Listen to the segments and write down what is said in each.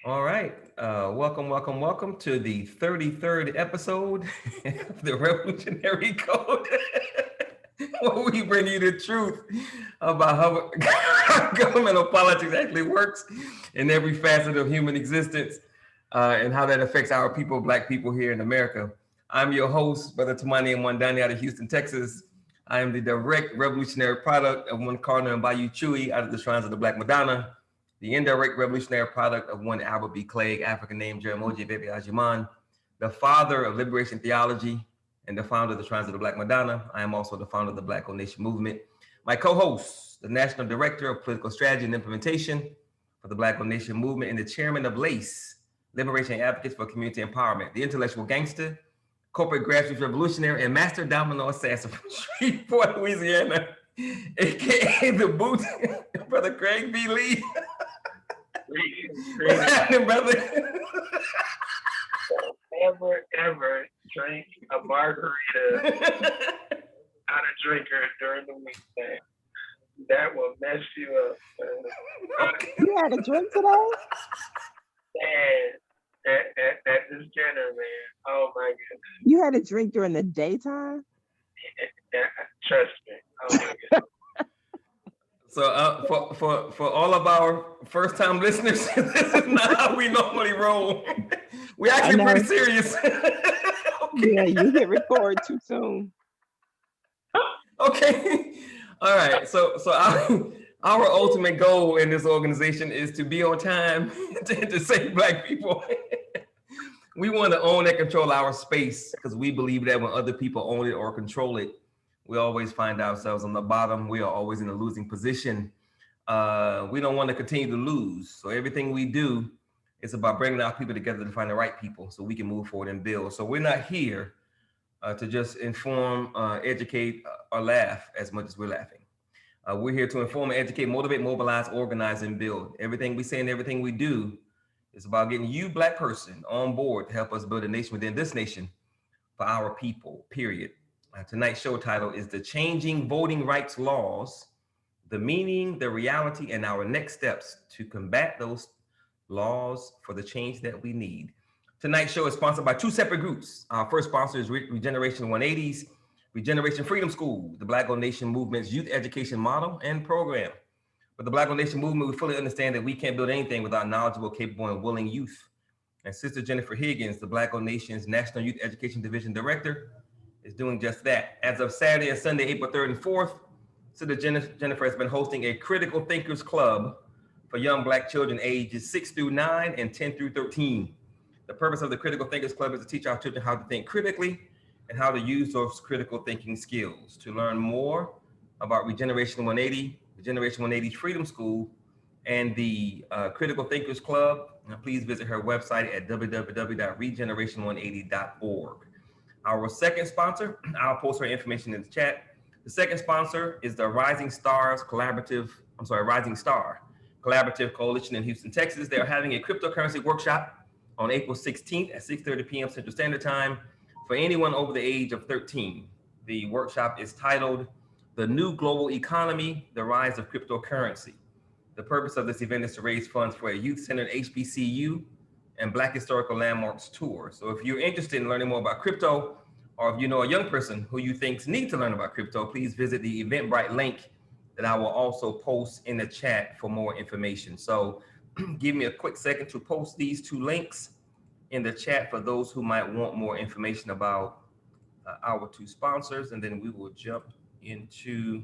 All right. Welcome to the 33rd episode of the Revolutionary Code, where we bring you the truth about how governmental politics actually works in every facet of human existence and how that affects our people, Black people here in America. I'm your host, Brother Tamani Mwandani out of Houston, Texas. I am the direct revolutionary product of one Cardinal and Bayou Chewy out of the Shrines of the Black Madonna, the indirect revolutionary product of one Albert B. Clegg, African name Jeramogi Bebe Ajiman, the father of liberation theology, and the founder of the Shrines of the Black Madonna. I am also the founder of the Black Gold Nation Movement. My co-host, the National Director of Political Strategy and Implementation for the Black Gold Nation Movement, and the Chairman of LACE, Liberation Advocates for Community Empowerment, the intellectual gangster, corporate grassroots revolutionary, and master domino assassin from Shreveport, Louisiana, aka the boot, Brother Craig B. Lee. What's happening, brother? Ever drink a margarita out of drinker during the weekday. That will mess you up. You had a drink today? Man, at this dinner, man. Oh my goodness. You had a drink during the daytime? Trust me. Oh my goodness. So for all of our first time listeners, this is not how we normally roll. We're actually pretty serious. Okay. Yeah, you hit record too soon. Okay. All right. So our ultimate goal in this organization is to be on time to save Black people. We want to own and control our space because we believe that when other people own it or control it, we always find ourselves on the bottom. We are always in a losing position. We don't want to continue to lose. So everything we do is about bringing our people together to find the right people so we can move forward and build. So we're not here to just inform, educate, or laugh as much as we're laughing. We're here to inform, educate, motivate, mobilize, organize, and build. Everything we say and everything we do is about getting you, Black person, on board to help us build a nation within this nation for our people, period. Tonight's show title is The Changing Voting Rights Laws, the Meaning, the Reality, and Our Next Steps to Combat Those Laws for the Change That We Need. Tonight's show is sponsored by two separate groups. Our first sponsor is Regeneration 180's Regeneration Freedom School, the Black Gold Nation Movement's youth education model and program. With the Black Gold Nation Movement, we fully understand that we can't build anything without knowledgeable, capable, and willing youth. And Sister Jennifer Higgins, the Black Gold Nation's National Youth Education Division Director, is doing just that. As of Saturday and Sunday, April 3rd and 4th, Sister Jennifer has been hosting a Critical Thinkers Club for young Black children ages 6 through 9 and 10 through 13. The purpose of the Critical Thinkers Club is to teach our children how to think critically and how to use those critical thinking skills. To learn more about Regeneration 180, Regeneration 180 Freedom School, and the Critical Thinkers Club, please visit her website at www.regeneration180.org. Our second sponsor, I'll post her information in the chat. The second sponsor is the Rising Star Collaborative Coalition in Houston, Texas. They're having a cryptocurrency workshop on April 16th at 6:30 p.m. Central Standard Time for anyone over the age of 13. The workshop is titled The New Global Economy, the Rise of Cryptocurrency. The purpose of this event is to raise funds for a youth-centered HBCU and Black Historical Landmarks tour. So if you're interested in learning more about crypto, or if you know a young person who you think needs to learn about crypto, please visit the Eventbrite link that I will also post in the chat for more information. So give me a quick second to post these two links in the chat for those who might want more information about our two sponsors, and then we will jump into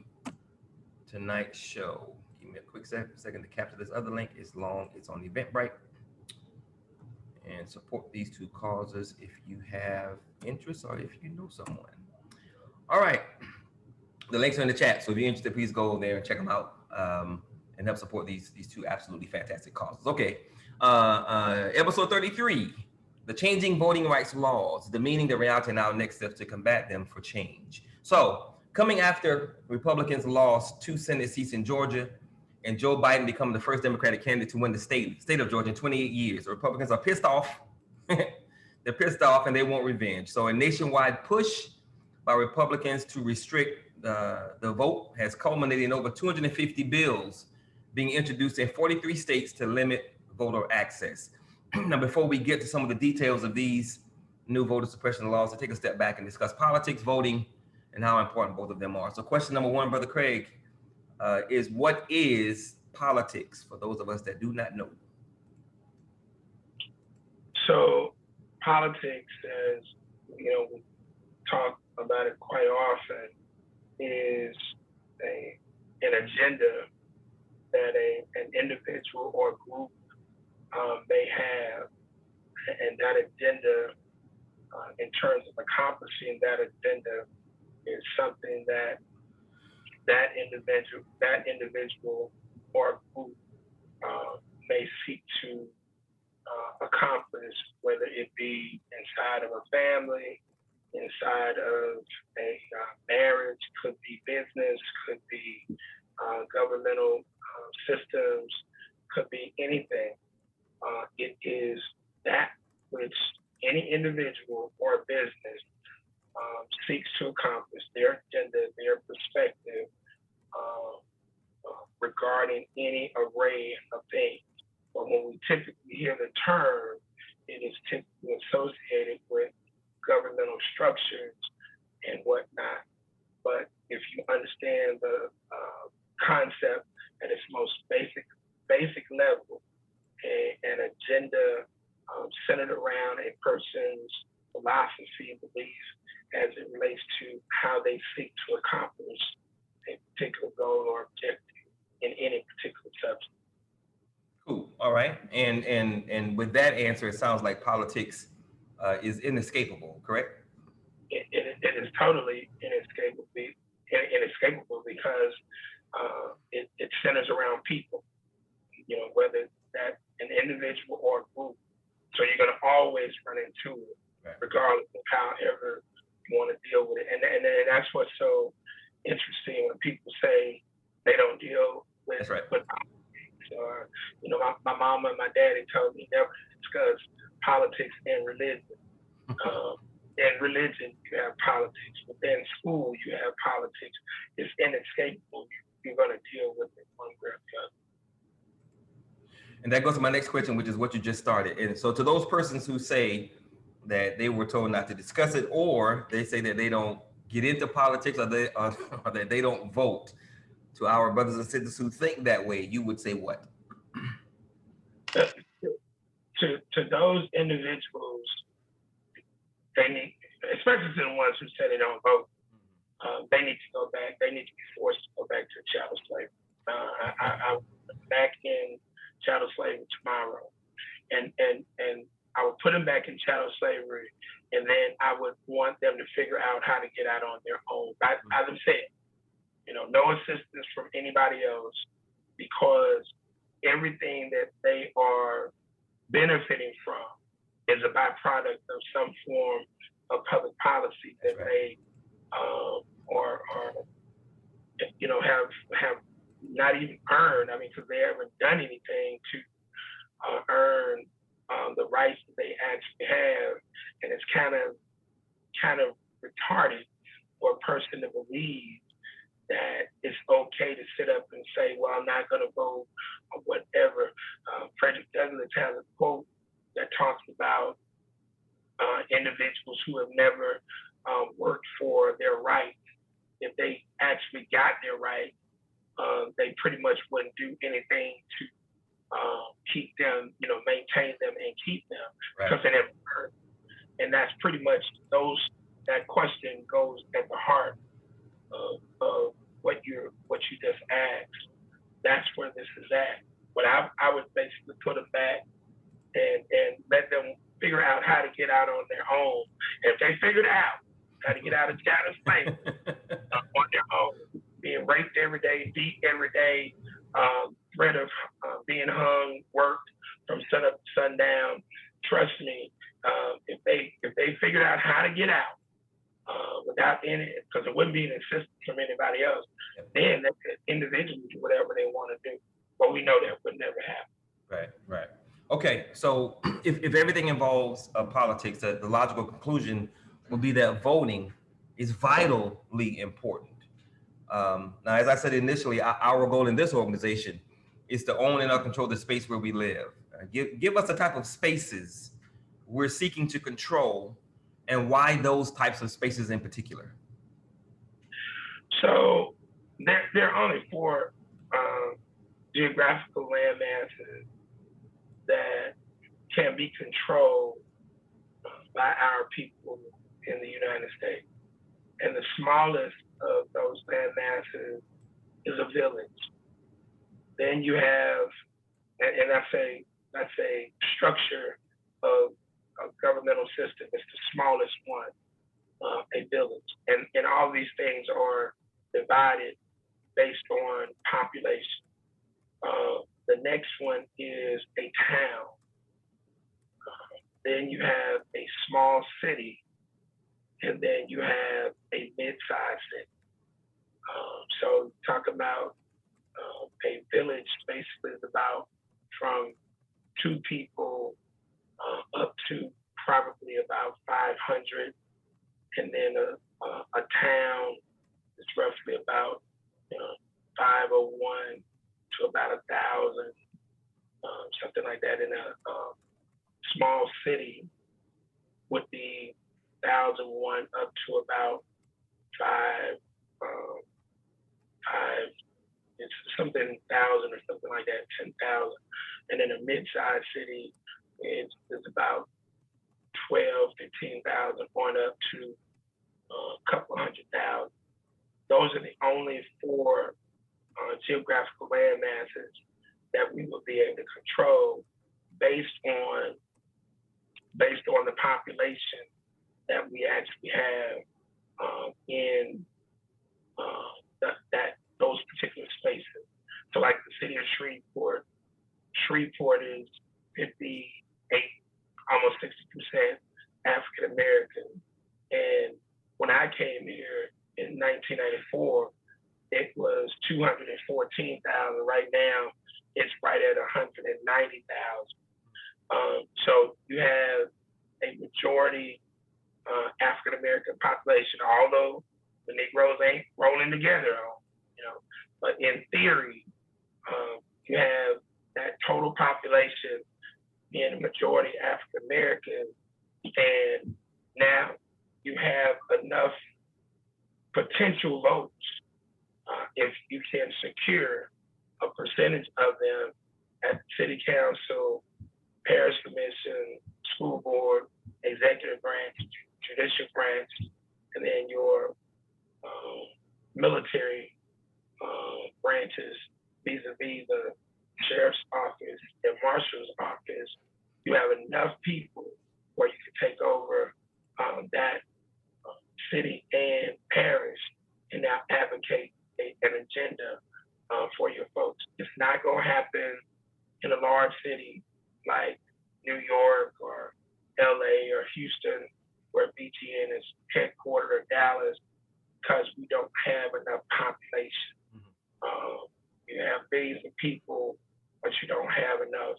tonight's show. Give me a quick second to capture this other link. It's long, it's on Eventbrite. And support these two causes if you have interest or if you know someone. All right, the links are in the chat, so if you're interested, please go there and check them out and help support these two absolutely fantastic causes. Okay, episode 33, The Changing Voting Rights Laws, the Meaning, the Reality, and Our Next Steps to Combat Them for Change. So, coming after Republicans lost 2 Senate seats in Georgia, and Joe Biden become the first Democratic candidate to win the state of Georgia in 28 years. The Republicans are pissed off. They're pissed off and they want revenge. So a nationwide push by Republicans to restrict the vote has culminated in over 250 bills being introduced in 43 states to limit voter access. now, before we get to some of the details of these new voter suppression laws, to take a step back and discuss politics, voting, and how important both of them are. So question number one, Brother Craig, is what is politics for those of us that do not know? So politics, as we talk about it quite often, is an agenda that an individual or group may have, and that agenda, in terms of accomplishing that agenda, is something that individual or group may seek to accomplish, whether it be inside of a family, inside of a marriage, could be business, could be governmental systems, could be anything. It is that which any individual or business seeks to accomplish, their agenda, their perspective regarding any array of things. But when we typically hear the term, it is typically associated with governmental structures and whatnot. But if you understand the concept at its most basic level, an agenda centered around a person's philosophy, belief, as it relates to how they seek to accomplish a particular goal or objective in any particular subject. Cool. All right. And with that answer, it sounds like politics is inescapable, correct? It is totally inescapable because it centers around people, whether that's an individual or a group. So you're going to always run into it, right, regardless of however you want to deal with it. And that's what's so interesting when people say they don't deal with, right, with politics. Or, my mama and my daddy told me never to discuss politics and religion. In religion, you have politics. Within school, you have politics. It's inescapable. You're going to deal with it one way or the other. And that goes to my next question, which is what you just started. And so to those persons who say that they were told not to discuss it, or they say that they don't get into politics, or that they don't vote, to our brothers and sisters who think that way, you would say what? To those individuals, they need, especially to the ones who say they don't vote, they need to go back. They need to be forced to go back to chattel slavery. I'm back in chattel slavery tomorrow, and I would put them back in chattel slavery, and then I would want them to figure out how to get out on their own by themselves. No assistance from anybody else, because everything that they are benefiting from is a byproduct of some form of public policy that they have not even earned. I mean, because they haven't done anything to earn the rights that they actually have, and it's kind of retarded for a person to believe that it's okay to sit up and say, well, I'm not going to vote or whatever. Frederick Douglass has a quote that talks about individuals who have never worked for their rights. If they actually got their rights, they pretty much wouldn't do anything to keep them, maintain them and keep them, because they never earned. And that's pretty much that question goes at the heart of what you just asked. That's where this is at. But I would basically put them back and let them figure out how to get out on their own. And if they figured out how to get out of chattel slavery on their own, being raped every day, beat every day, threat of being hung, worked from sun up to sundown, trust me, if they figured out how to get out without any, because it wouldn't be an assistance from anybody else, then they could individually do whatever they want to do. But we know that would never happen. Right. Okay, so if everything involves politics, the logical conclusion would be that voting is vitally important. Now, as I said initially, our goal in this organization is to own and control the space where we live. Give us the type of spaces we're seeking to control and why those types of spaces in particular. So there are only four geographical land masses that can be controlled by our people in the United States. And the smallest of those land masses is a village. Then you have, and that's a structure of a governmental system. It's the smallest one, a village. And all these things are divided based on population. The next one is a town. Then you have a small city, and then you have a mid-sized city. So talk about a village basically is about from 2 people up to probably about 500, and then a town is roughly about 501 to about 1,000, something like that. In a small city would be 1,001 up to about 5, it's something 1,000 or something like that, 10,000. And then a mid-sized city is about 12, 15,000 on up to a couple 100,000. Those are the only 4 geographical land masses that we will be able to control based on the population that we actually have in those particular spaces. So like the city of Shreveport is 58, almost 60% African American. And when I came here in 1994, it was 214,000. Right now, it's right at 190,000. So you have a majority African American population, although the Negroes ain't rolling together, but in theory, you have that total population being a majority African American, and now you have enough potential votes if you can secure a percentage of them at city council, parish commission, school board, executive branch, judicial branch, and then your military branches vis-a-vis the sheriff's office and marshal's office. You have enough people where you can take over that city and parish and now advocate an agenda for your folks. It's not going to happen in a large city like New York or LA or Houston, where BTN is headquartered, or Dallas, because we don't have enough population. You have billions of people, but you don't have enough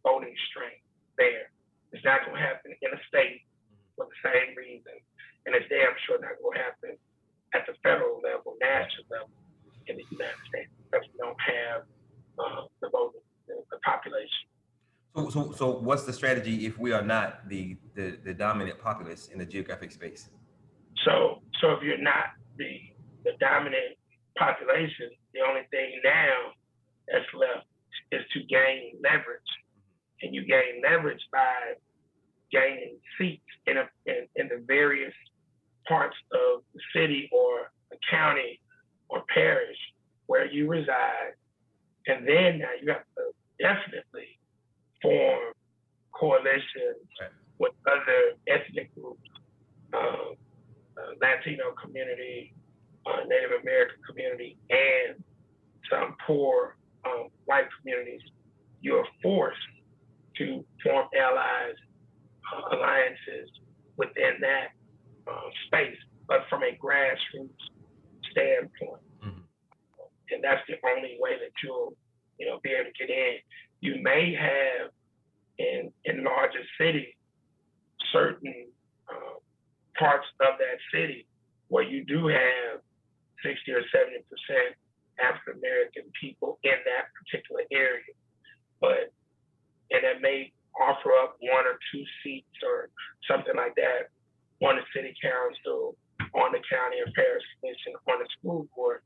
voting strength there. It's not going to happen in a state for the same reason, and it's damn sure not going to happen at the federal level, national level in the United States, because we don't have the voting, the population. So what's the strategy if we are not the dominant populace in the geographic space? So if you're not the dominant population, the only thing now that's left is to gain leverage. And you gain leverage by gaining seats in the various parts of the city or a county or parish where you reside. And then now you have to definitely form coalitions with other ethnic groups, Latino community, Native American community, and some poor white communities. You are forced to form allies, alliances within that space, but from a grassroots standpoint. And that's the only way that you'll be able to get in. You may have in larger cities certain parts of that city where you do have 60 or 70% African American people in that particular area. But may offer up 1 or 2 seats or something like that on the city council, on the county affairs commission, on the school board.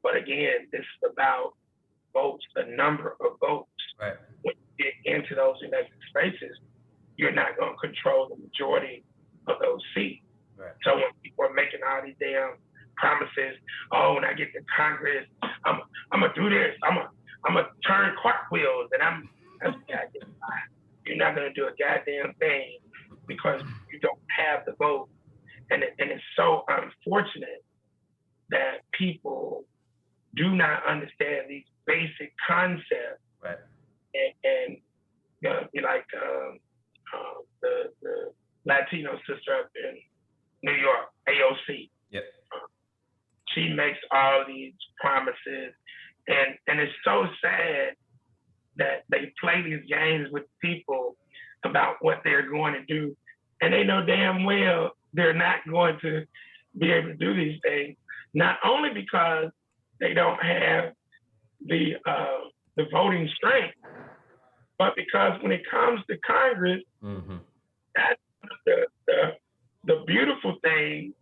But again, this is about votes, the number of votes. Right. When you get into those elected spaces, you're not going to control the majority of those seats. Right. So when people are making all these damn promises, oh, when I get to Congress, I'm gonna do this, I'm gonna turn cartwheels, and that's goddamn lie. You're not gonna do a goddamn thing because you don't have the vote, and it's so unfortunate that people do not understand these basic concepts. Right. And like the Latino sister up in New York, AOC. Yep. She makes all these promises, and it's so sad that they play these games with people about what they're going to do, and they know damn well they're not going to be able to do these things. Not only because they don't have the voting strength, but because when it comes to Congress, Mm-hmm. that's the beautiful thing,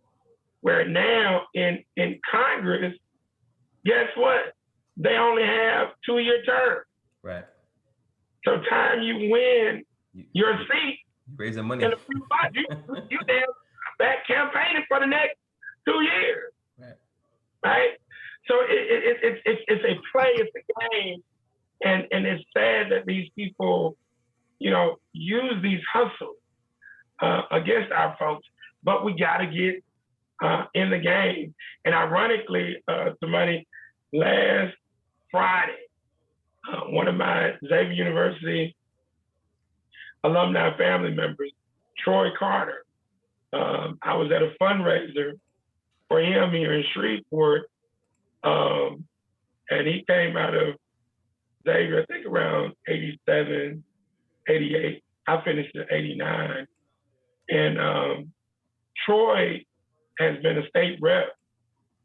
where now in Congress, guess what? They only have 2-year terms. Right. So time you win your seat, Raising money. in a few months, you damn back campaigning for the next 2 years. Right. Right? So it's a play, it's a game, and it's sad that these people, use these hustles against our folks. But we got to get in the game. And ironically, somebody last Friday, one of my Xavier University alumni family members, Troy Carter, I was at a fundraiser for him here in Shreveport, and he came out of Xavier, I think around 87, 88. I finished in 89. And Troy has been a state rep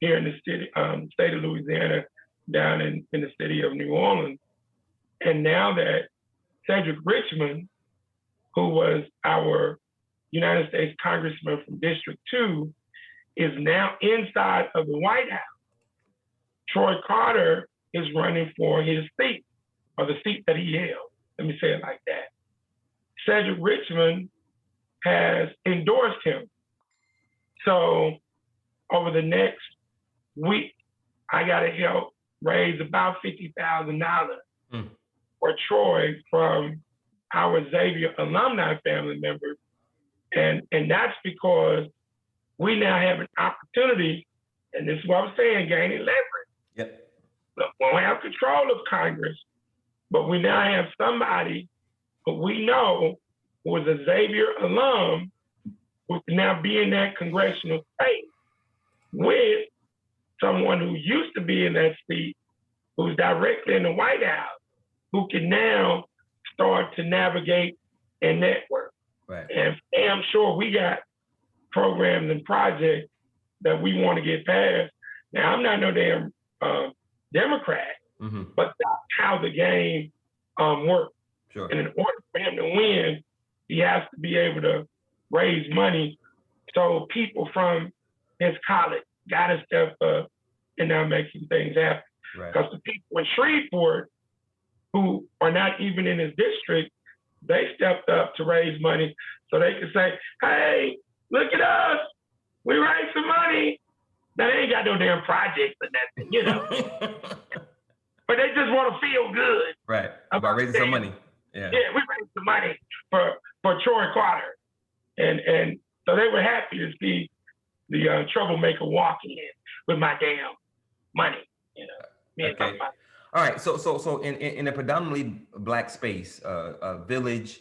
here in the city, state of Louisiana, down in the city of New Orleans. And now that Cedric Richmond, who was our United States Congressman from District 2, is now inside of the White House, Troy Carter is running for his seat, or the seat that he held. Let me say it like that. Cedric Richmond has endorsed him. So over the next week, I got to help raise about $50,000 for Troy from our Xavier alumni family members. And that's because we now have an opportunity, and this is what I'm saying, gaining leverage. Yep. Look, we don't have control of Congress, but we now have somebody who we know who was a Xavier alum who can now be in that congressional space with someone who used to be in that seat, who's directly in the White House, who can now start to navigate and network. Right. And I'm sure we got programs and projects that we want to get passed. Now, I'm not no damn Democrat, but that's how the game works. Sure. And in order for him to win, he has to be able to raise money. So people from his college got to step up and now make some things happen. Right. Because the people in Shreveport who are not even in his district, they stepped up to raise money so they could say, hey, look at us. We raised some money. Now, they ain't got no damn projects or nothing, But they just want to feel good. Right. About raising some money. Yeah. Yeah, we raised some money for Troy Carter. And so they were happy to see the troublemaker walking in with my damn money, Okay. All right. So in a predominantly Black space, a village,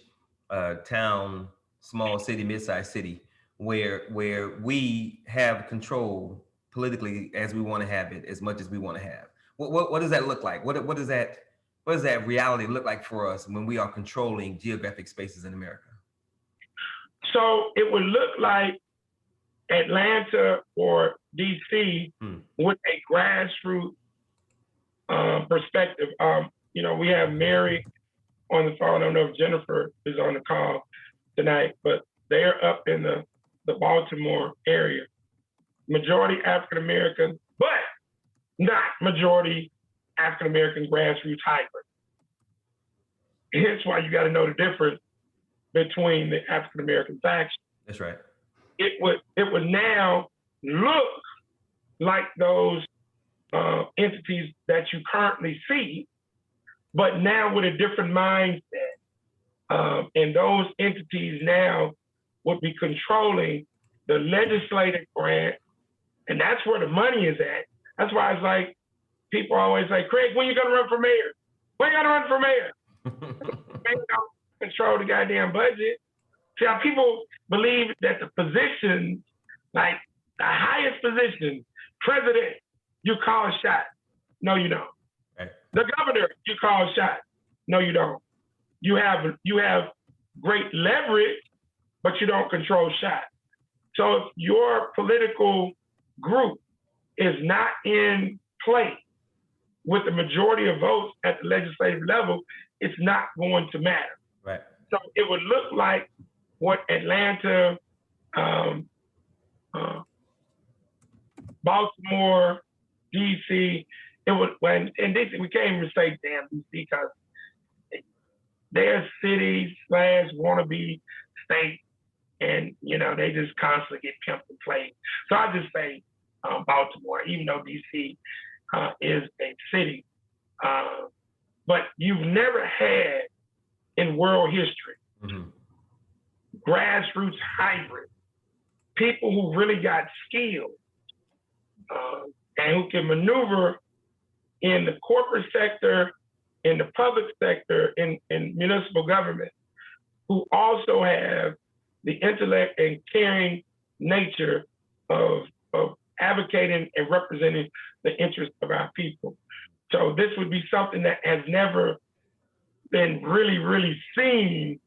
town, small city, mid-sized city, where we have control politically as we want to have it, as much as we want to have. What does that look like? What does that reality look like for us when we are controlling geographic spaces in America? So it would look like Atlanta or DC with a grassroots perspective. We have Mary on the phone. I don't know if Jennifer is on the call tonight, but they are up in the Baltimore area. Majority African American, but not majority African American grassroots hybrid. Hence why you got to know the difference between the African American faction. That's right. It would now look like those entities that you currently see, but now with a different mindset. And those entities now would be controlling the legislative branch, and that's where the money is at. That's why it's like, people always say, Craig, when you gonna run for mayor? When you gonna run for mayor? They don't control the goddamn budget. See how people believe that the positions, like the highest position, president, you call a shot. No, you don't. Right. The governor, you call a shot. No, you don't. You have great leverage, but you don't control shots. So if your political group is not in play with the majority of votes at the legislative level, it's not going to matter. Right. So it would look like what Atlanta, Baltimore, DC, it would, when in DC, we can't even say damn DC because they're cities / wannabe state, and they just constantly get pimped and played. So I just say Baltimore, even though DC is a city, but you've never had in world history grassroots hybrid, people who really got skills and who can maneuver in the corporate sector, in the public sector, in municipal government, who also have the intellect and caring nature of advocating and representing the interests of our people. So this would be something that has never been really, really seen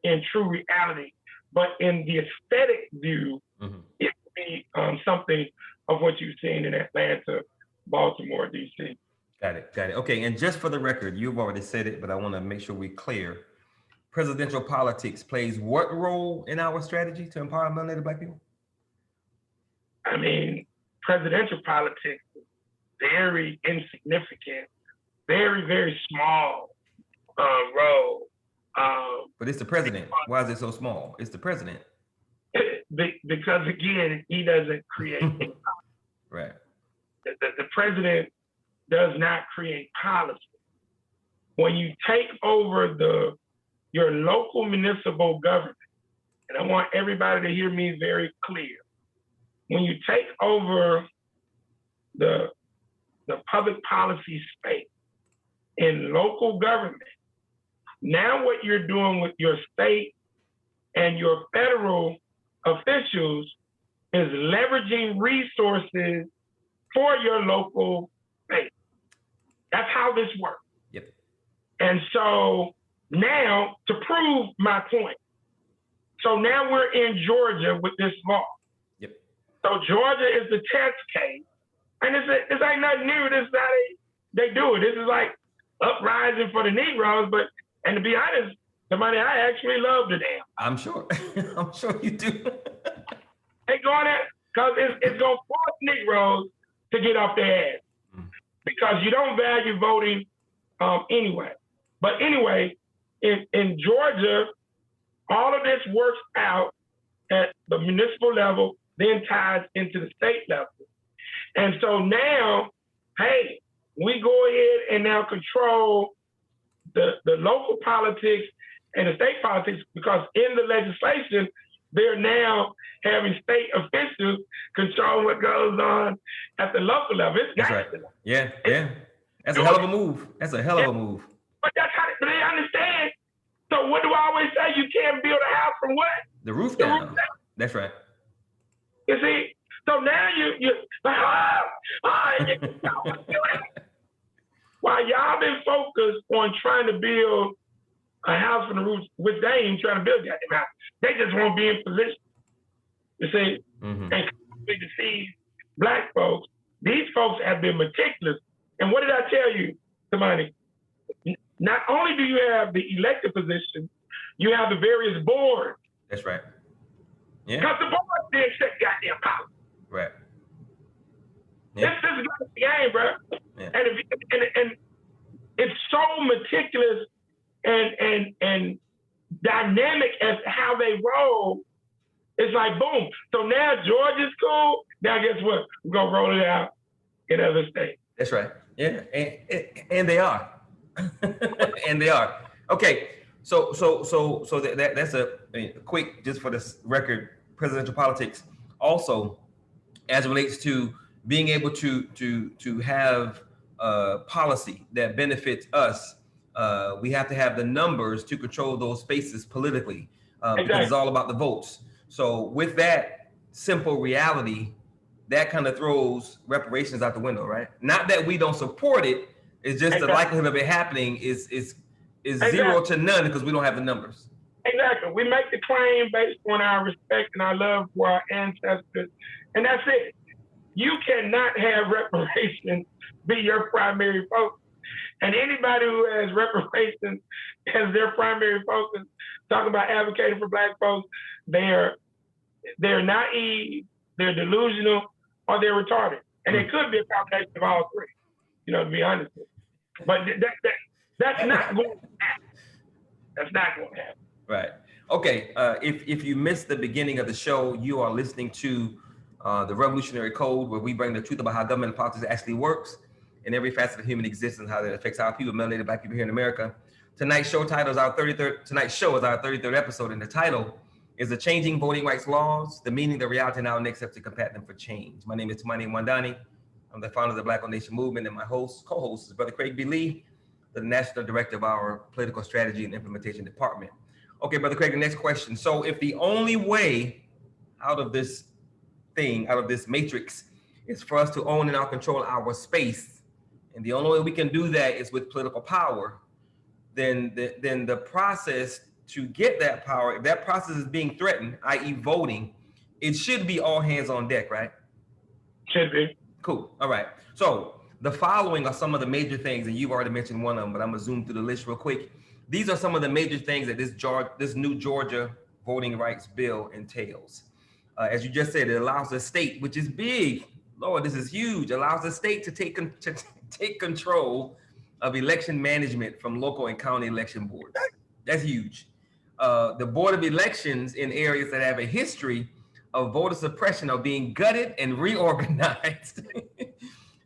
in true reality. But in the aesthetic view, it would be something of what you've seen in Atlanta, Baltimore, DC. Got it. Okay, and just for the record, you've already said it, but I want to make sure we're clear. Presidential politics plays what role in our strategy to empower melanated Black people? I mean, presidential politics is very insignificant, very, very small role. But it's the president. Why is it so small? It's the president. Because again, he doesn't create. Right. The president does not create policy. When you take over your local municipal government, and I want everybody to hear me very clear, when you take over the public policy space in local government, now what you're doing with your state and your federal officials is leveraging resources for your local space. That's how this works. Yep. And so now, to prove my point, so now we're in Georgia with this law. Yep. So Georgia is the test case, and it's like nothing new. This is how they do it. This is like uprising for the Negroes, and to be honest, somebody I actually love the damn. I'm sure. I'm sure you do. They going at, because it's going to force Negroes to get off their ass because you don't value voting anyway. But anyway, in Georgia, all of this works out at the municipal level, then ties into the state level. And so now, hey, we go ahead and now control the local politics and the state politics, because in the legislation, they're now having state officials control what goes on at the local level. That's right. Yeah. That's a hell of a move. But that's how they understand. So what do I always say? You can't build a house from what? The roof down. That's right. You see? So now you while y'all been focused on trying to build a house from the roof, which they ain't trying to build that house. They just won't be in position. You see? And to see Black folks, these folks have been meticulous. And what did I tell you, Tamani? not only do you have the elected position, you have the various boards. That's right. Yeah. Because the boards didn't set goddamn policy. Right. Yeah. This is the game, bro. Yeah. And it's so meticulous and dynamic as how they roll. It's like boom. So now Georgia's cool. Now guess what? We're gonna roll it out in other states. That's right. Yeah, and they are, and they are. Okay, so that's a quick, just for this record, presidential politics. Also, as it relates to being able to have policy that benefits us, we have to have the numbers to control those spaces politically, because it's all about the votes. So with that simple reality, that kind of throws reparations out the window, right? Not that we don't support it, it's just the likelihood of it happening is zero to none because we don't have the numbers. Exactly. We make the claim based on our respect and our love for our ancestors, and that's it. You cannot have reparations be your primary focus. And anybody who has reparations as their primary focus, talking about advocating for Black folks, they're naive, they're delusional, or they're retarded. And it could be a combination of all three, to be honest with you. But that's not going to happen. That's not going to happen. Right. Okay. If you missed the beginning of the show, you are listening to the Revolutionary Code, where we bring the truth about how government and politics actually works in every facet of human existence, how that affects our people, melanated Black people here in America. Tonight's show is our 33rd episode, and the title is The Changing Voting Rights Laws, the Meaning, the Reality, and Our Next Steps to Combat Them for Change. My name is Tumani Mwandani. I'm the founder of the Black Nation Movement, and my co-host is Brother Craig B. Lee, the National Director of our Political Strategy and Implementation Department. Okay, Brother Craig, the next question. So if the only way out of this matrix, is for us to own and control our space, and the only way we can do that is with political power, then the process to get that power, if that process is being threatened, i.e. voting, it should be all hands on deck, right? Should be. Cool. All right. So the following are some of the major things, and you've already mentioned one of them, but I'm gonna zoom through the list real quick. These are some of the major things that this new Georgia voting rights bill entails. As you just said, it allows the state, which is big, Lord, this is huge, allows the state to take control of election management from local and county election boards. That's huge. The Board of Elections in areas that have a history of voter suppression are being gutted and reorganized.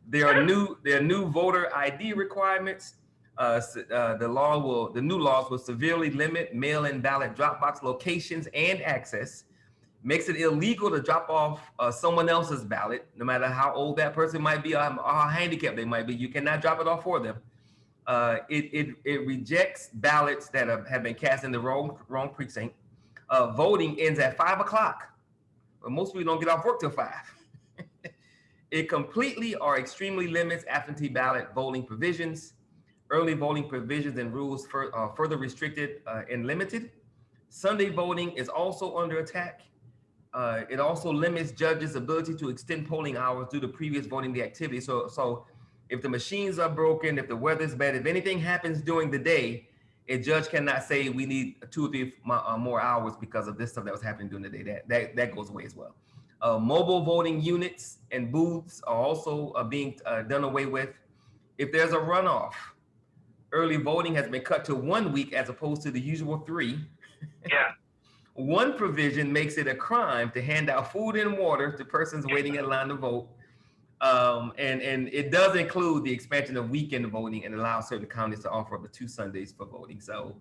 There are new voter ID requirements. The new laws will severely limit mail-in ballot drop box locations and access. Makes it illegal to drop off someone else's ballot, no matter how old that person might be or how handicapped they might be. You cannot drop it off for them. It rejects ballots that have been cast in the wrong precinct. Voting ends at 5 o'clock, but most people don't get off work till 5. It completely or extremely limits absentee ballot voting provisions. Early voting provisions and rules are further restricted and limited. Sunday voting is also under attack. It also limits judges' ability to extend polling hours due to previous voting day activity. So if the machines are broken, if the weather's bad, if anything happens during the day, a judge cannot say we need 2 or 3 more hours because of this stuff that was happening during the day. That goes away as well. Mobile voting units and booths are also being done away with. If there's a runoff, early voting has been cut to 1 week as opposed to the usual 3. Yeah. One provision makes it a crime to hand out food and water to persons waiting in line to vote. And it does include the expansion of weekend voting and allows certain counties to offer up to 2 Sundays for voting. So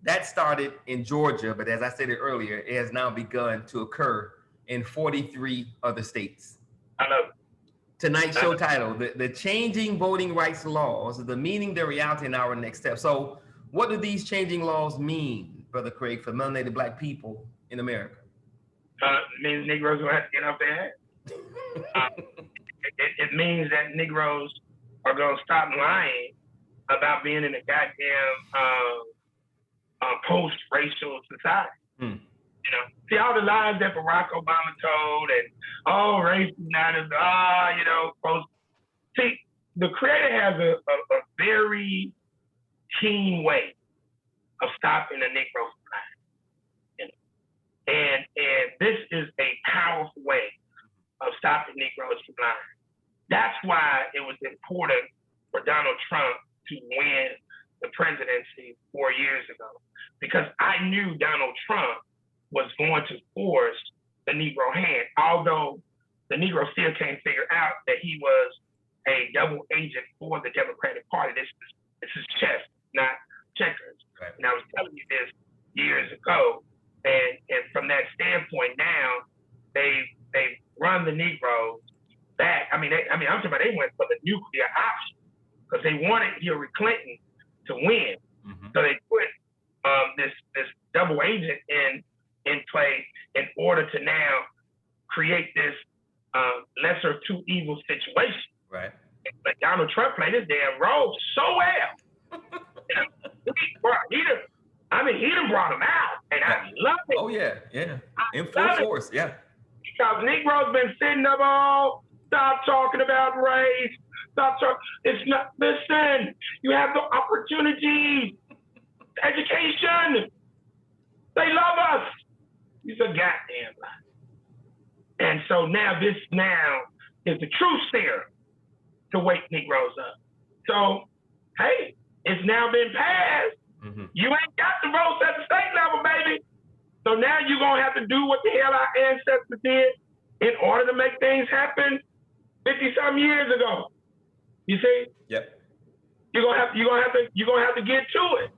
that started in Georgia, but as I said earlier, it has now begun to occur in 43 other states. I know. Tonight's show title, the Changing Voting Rights Laws, the Meaning, the Reality, and Our Next Step. So what do these changing laws mean, Brother Craig, for melanated Black people in America? It means Negroes will have to get off their head. It means that Negroes are going to stop lying about being in a goddamn post-racial society. See all the lies that Barack Obama told, and race is not as post. See, the Creator has a very team way of stopping the Negro from lying. You know? And this is a powerful way of stopping Negroes from lying. That's why it was important for Donald Trump to win the presidency 4 years ago, because I knew Donald Trump was going to force the Negro hand, although the Negro still can't figure out that he was a double agent for the Democratic Party. This is chess, not checkers. Right. And I was telling you this years ago, and from that standpoint, now they run the Negroes back. I'm talking about they went for the nuclear option because they wanted Hillary Clinton to win. Mm-hmm. So they put this double agent in play in order to now create this lesser of two evils situation. Right. But Donald Trump played his damn role so well. He done brought him out, and I love it. Oh yeah, in full force, yeah. Because Negroes been sitting up all, stop talking about race, stop talking. It's not. Listen, you have the opportunity, education. They love us. He's a goddamn lie. And so this is the truth serum to wake Negroes up. So, hey, it's now been passed. Mm-hmm. You ain't got the votes at the state level, baby. So now you're gonna have to do what the hell our ancestors did in order to make things happen 50-some years ago. You see? Yep. You're gonna have to get to it.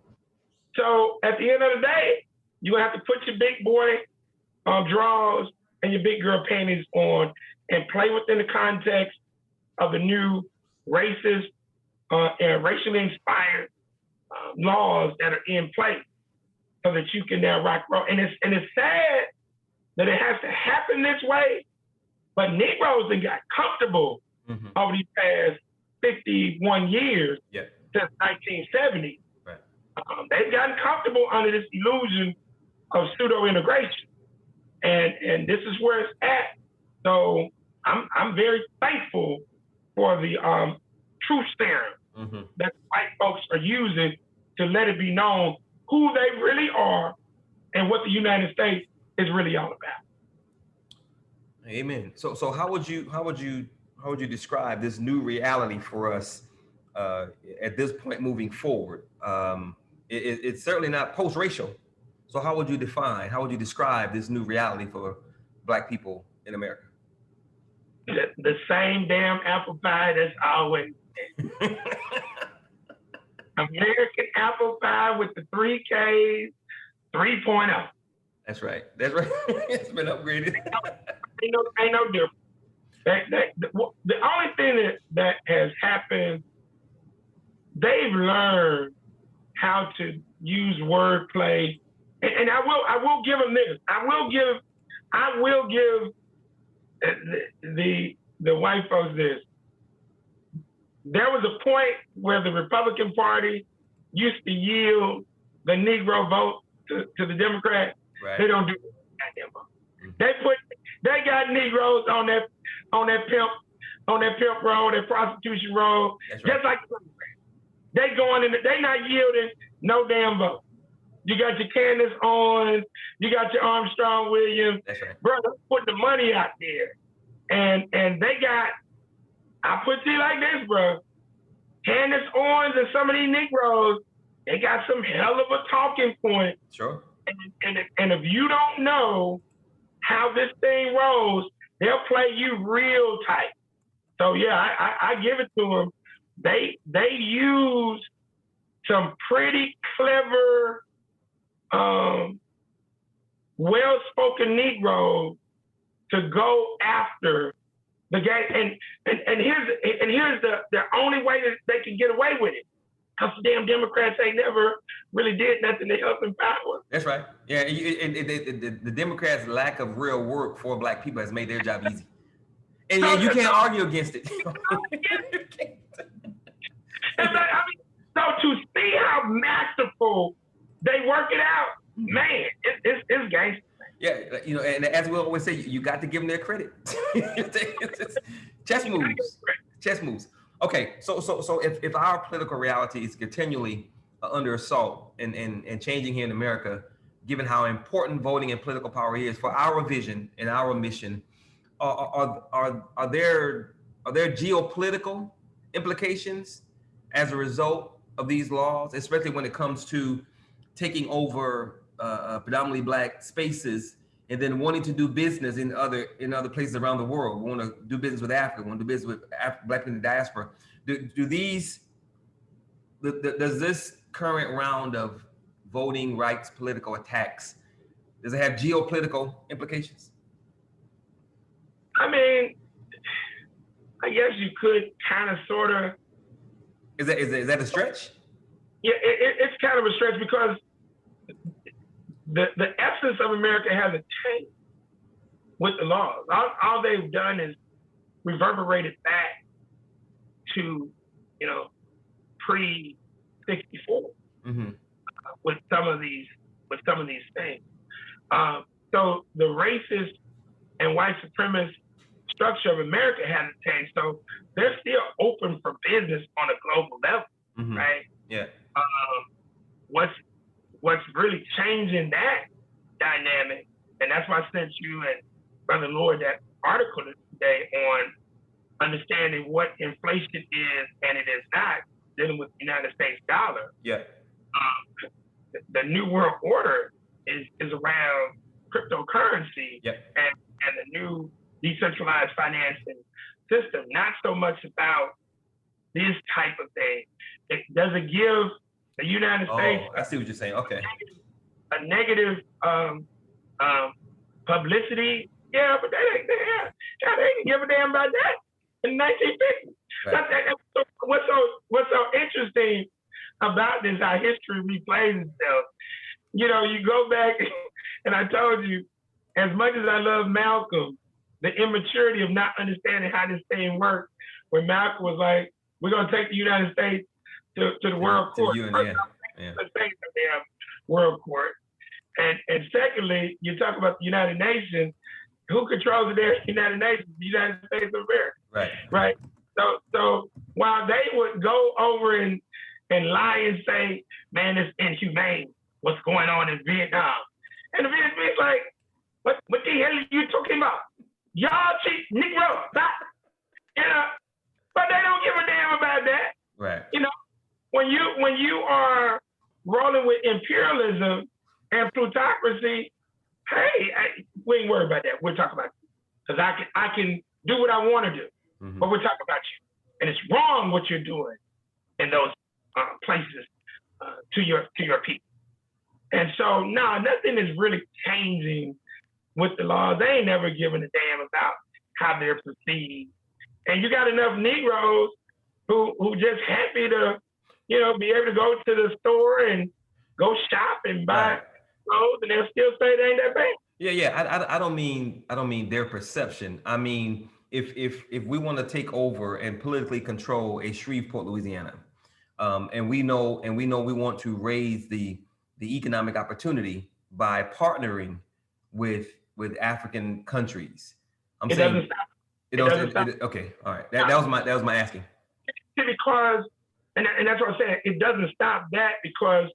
So at the end of the day, you're gonna have to put your big boy drawers and your big girl panties on and play within the context of the new racist and racially inspired laws that are in place, so that you can now rock roll. And it's sad that it has to happen this way, but Negroes have got comfortable over these past 51 years since 1970. Right. They've gotten comfortable under this illusion of pseudo-integration. And this is where it's at. So I'm very thankful for the truth serum that white folks are using to let it be known who they really are and what the United States is really all about. Amen. So how would you describe this new reality for us at this point moving forward? It's certainly not post-racial. So how would you describe this new reality for Black people in America? The same damn apple pie that's always there. American apple pie with the 3 Ks, 3.0. That's right. It's been upgraded. Ain't no difference. The only thing that has happened, they've learned how to use wordplay, and I will give them this. I will give the white folks this. There was a point where the Republican Party used to yield the Negro vote to the Democrats. Right. They don't do that. They got Negroes on that pimp road, that prostitution road, right. Just like the Democrats. They going in. They not yielding no damn vote. You got your Candace Owens, you got your Armstrong Williams. That's right. Brother, put the money out there, and they got. I put it like this, bro. Candace Owens and some of these Negroes, they got some hell of a talking point. Sure. And if you don't know how this thing rolls, they'll play you real tight. So yeah, I give it to them. They use some pretty clever, well-spoken Negroes to go after the game. And here's the only way that they can get away with it. Because the damn Democrats ain't never really did nothing to help empower. That's right. Yeah, and the Democrats' lack of real work for Black people has made their job easy. And you can't argue against it. So to see how masterful they work it out, man, it's gangster. Yeah, and as we always say, you got to give them their credit. It's chess moves. Chess moves. Okay, so if our political reality is continually under assault and changing here in America, given how important voting and political power is for our vision and our mission. Are there geopolitical implications as a result of these laws, especially when it comes to taking over predominantly Black spaces and then wanting to do business in other places around the world? We want to do business with Africa, we want to do business with Black people in the diaspora. Does this current round of voting rights political attacks, does it have geopolitical implications? I mean, I guess you could kind of, sort of. Is that a stretch? Yeah, it's kind of a stretch because the essence of America hasn't changed with the laws. All they've done is reverberated back to, pre-64 with some of these things. So the racist and white supremacist structure of America hasn't changed. So they're still open for business on a global level, right? Yeah. What's really changing that dynamic, and that's why I sent you and Brother Lord that article today on understanding what inflation is and it is not, dealing with the United States dollar. Yeah. The New World Order is around cryptocurrency and the new decentralized financing system, not so much about this type of thing. Does it give the United States? I see what you're saying. Okay. A negative publicity? Yeah, but they didn't give a damn about that in 1950. Right. What's so interesting about this, how history replays itself. You go back, and I told you, as much as I love Malcolm, the immaturity of not understanding how this thing works, when Malcolm was like, we're going to take the United States to the world court. Let's take the damn world court. And secondly, you talk about the United Nations. Who controls the damn United Nations? The United States of America. Right. So while they would go over and lie and say, man, it's inhumane what's going on in Vietnam. And the Vietnamese like, what the hell are you talking about? Y'all cheat Negroes, but they don't give a damn about that. Right. When you are rolling with imperialism and plutocracy, hey, we ain't worried about that. We'll talk about it. Because I can do what I want to do. But we'll talk about you. And it's wrong what you're doing in those places to your people. And so, no, nothing is really changing with the laws. They ain't never given a damn about how they're perceived. And you got enough Negroes who just happy to, be able to go to the store and go shop and buy clothes, and they'll still say they ain't that bad. Yeah. I don't mean their perception. I mean, if we want to take over and politically control a Shreveport, Louisiana, and we know we want to raise the economic opportunity by partnering with African countries. It doesn't stop. Okay, all right. That was my asking. Because, and that's what I'm saying. It doesn't stop that because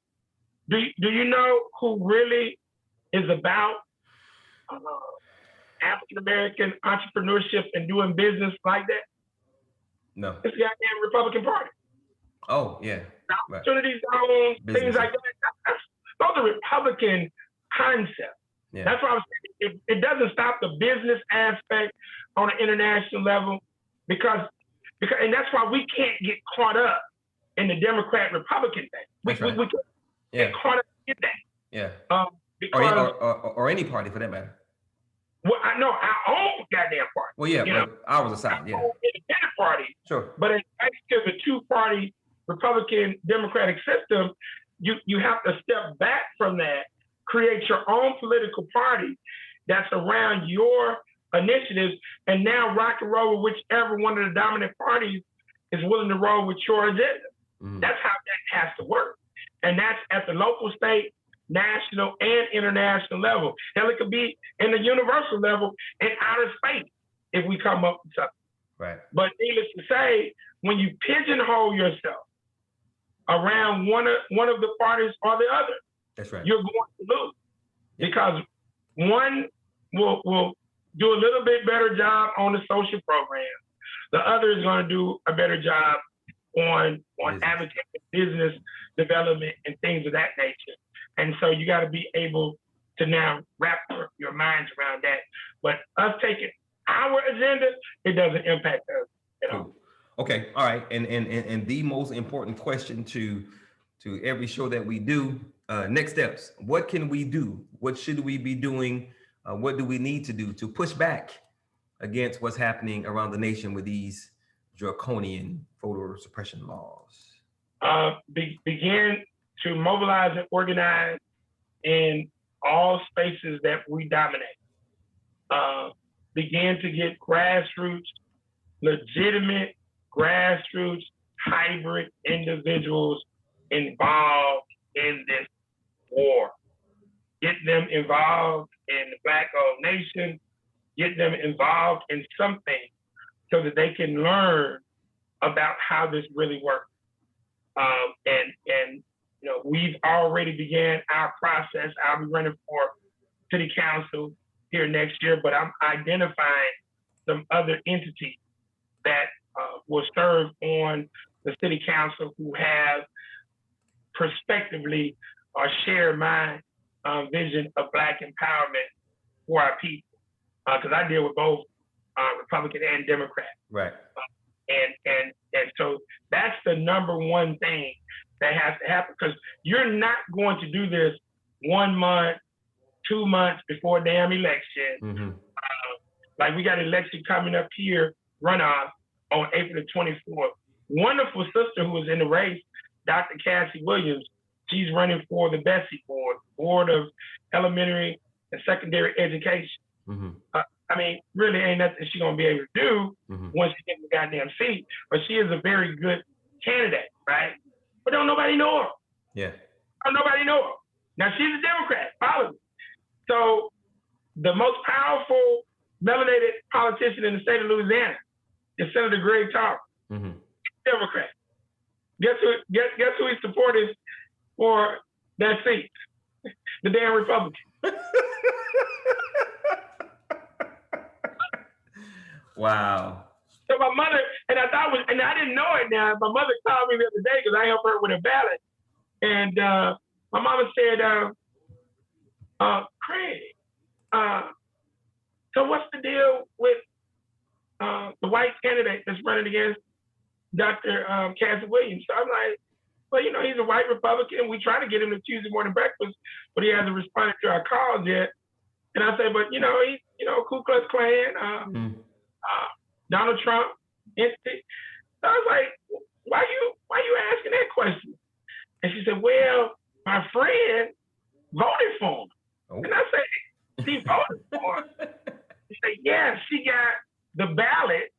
do you know who really is about African American entrepreneurship and doing business like that? No. It's the goddamn Republican Party. Oh yeah. Opportunity zones, things like that. Those are Republican concepts. Yeah. That's why I was saying it doesn't stop the business aspect on an international level because and that's why we can't get caught up in the Democrat Republican thing. We can't get caught up in that. Yeah. Because or any party for that matter. Well, I know our own goddamn party. Well, yeah, ours aside, yeah. Independent party. Sure. But in to the two-party Republican Democratic system, you have to step back from that, create your own political party that's around your initiatives, and now rock and roll with whichever one of the dominant parties is willing to roll with your agenda. That's how that has to work. And that's at the local, state, national, and international level. Hell, it could be in the universal level in outer space if we come up with something. Right. But needless to say, when you pigeonhole yourself around one of the parties or the other. That's right. You're going to lose because one will do a little bit better job on the social program. The other is going to do a better job on advocating business development and things of that nature. And so you got to be able to now wrap your minds around that. But us taking our agenda, it doesn't impact us at all. Okay, all right. And the most important question to every show that we do, next steps. What can we do? What should we be doing? What do we need to do to push back against what's happening around the nation with these draconian voter suppression laws? Begin to mobilize and organize in all spaces that we dominate. Begin to get grassroots, legitimate grassroots, hybrid individuals involved in this war. Get them involved in the Black-owned nation, get them involved in something so that they can learn about how this really works. And you know, we've already began our process. I'll be running for city council here next year, but I'm identifying some other entities that will serve on the city council who have prospectively or share my vision of Black empowerment for our people. Because I deal with both Republican and Democrat. Right. And so that's the number one thing that has to happen, because you're not going to do this 1 month, 2 months before a damn election. Mm-hmm. Like we got an election coming up here, runoff on April the 24th. Wonderful sister who was in the race, Dr. Cassie Williams, she's running for the Bessie Board, Board of Elementary and Secondary Education. Mm-hmm. I mean, really ain't nothing she's gonna be able to do once she gets the goddamn seat, but she is a very good candidate, right? But don't nobody know her. Yeah. Don't nobody know her. Now she's a Democrat, follow me. So the most powerful melanated politician in the state of Louisiana is Senator Greg Tarver, Democrat. Guess who he supported for that seat? The damn Republican. Wow. So my mother, and I didn't know it now. My mother called me the other day because I helped her with a ballot. And my mama said, Craig, so what's the deal with the white candidate that's running against Dr. Cassie Williams? So I'm like, well, you know, he's a white Republican. We try to get him to Tuesday morning breakfast, but he hasn't responded to our calls yet. And I said, but you know, he's, you know, Ku Klux Klan, Donald Trump. So I was like, why you asking that question? And she said, well, my friend voted for him. Oh. And I said, she voted for him? She said, yeah, she got the ballot.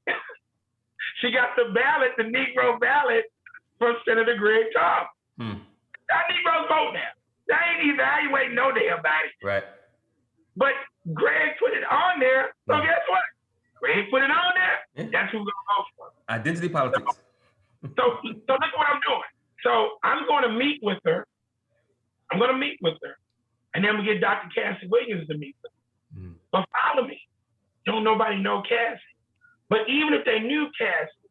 She got the ballot, the Negro ballot from Senator Greg Tarver. That Negroes vote now. They ain't evaluating no damn body. Right. But Greg put it on there, so guess what? Greg put it on there, that's who we're gonna vote for. Identity politics. So look at what I'm doing. So I'm gonna meet with her. And then we get Dr. Cassie Williams to meet with her. But follow me. Don't nobody know Cassie. But even if they knew Cassie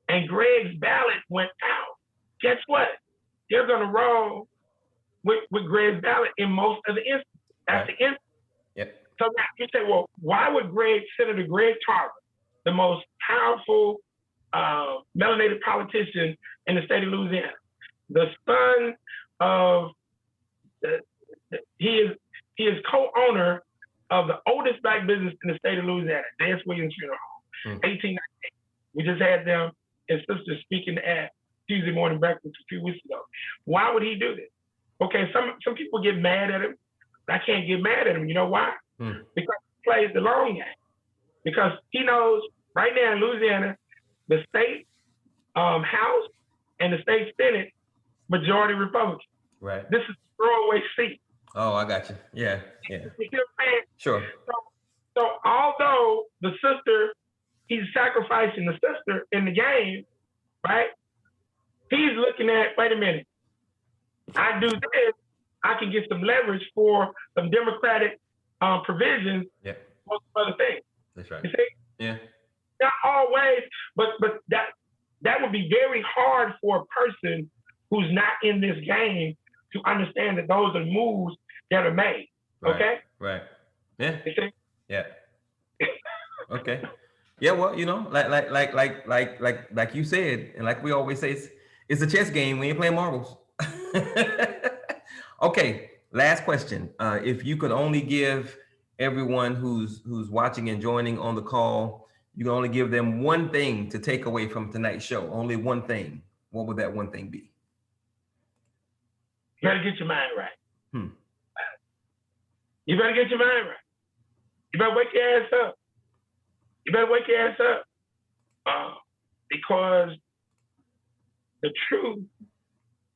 and Greg's ballot went out, guess what? They're gonna roll with Greg's ballot in most of the instances. That's the instance. Yep. So now you say, well, why would Senator Greg Tarver, the most powerful melanated politician in the state of Louisiana, the son of he is co-owner of the oldest Black business in the state of Louisiana, J.S. Williams Funeral Home, 1898. We just had them and sisters speaking at Tuesday morning breakfast a few weeks ago. Why would he do this? Okay, some people get mad at him. I can't get mad at him. You know why? Because he plays the long game. Because he knows right now in Louisiana, the state House and the state Senate, majority Republican. Right. This is a throwaway seat. Oh, I got you. Yeah. You see what I'm saying? Sure. So although the sister, he's sacrificing the sister in the game, right? He's looking at, wait a minute, I do this, I can get some leverage for some democratic provisions Yeah, for some other things. that's right. You see? Yeah, Not always, but that would be very hard for a person who's not in this game to understand that those are moves that are made. right, Okay? right. Yeah, You see? yeah. Okay. Yeah, well, you know, like you said, and like we always say, it's a chess game when you're playing marbles. Okay, last question. If you could only give everyone who's watching and joining on the call, you can only give them one thing to take away from tonight's show. Only one thing. What would that one thing be? You better get your mind right. Hmm. You better get your mind right. You better wake your ass up. You better wake your ass up. Because the truth,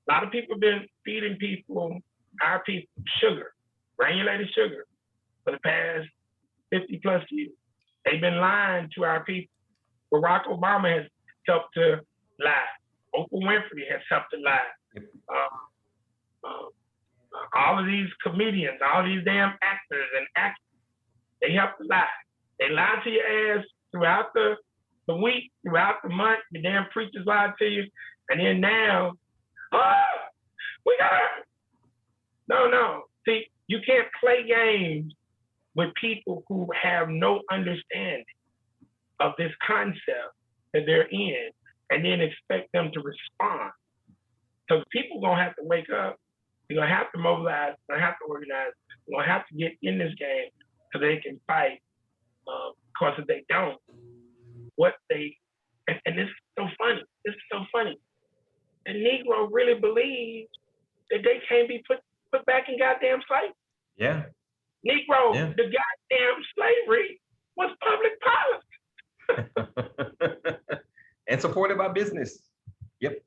a lot of people have been feeding people, our people, sugar, granulated sugar, for the past 50 plus years. They've been lying to our people. Barack Obama has helped to lie. Oprah Winfrey has helped to lie. Yep. All of these comedians, all these damn actors and actors, they help to lie. They lie to your ass throughout the week, throughout the month. The damn preachers lie to you. And then now, we got no. See, you can't play games with people who have no understanding of this concept that they're in and then expect them to respond. So the people gonna have to wake up. They're gonna have to mobilize. They're gonna have to organize. They're gonna have to get in this game so they can fight. Because if they don't, and this is so funny. This is so funny. The Negro really believes that they can't be put back in goddamn slavery. Yeah. Negro, Yeah. the goddamn slavery was public policy. And supported by business. Yep.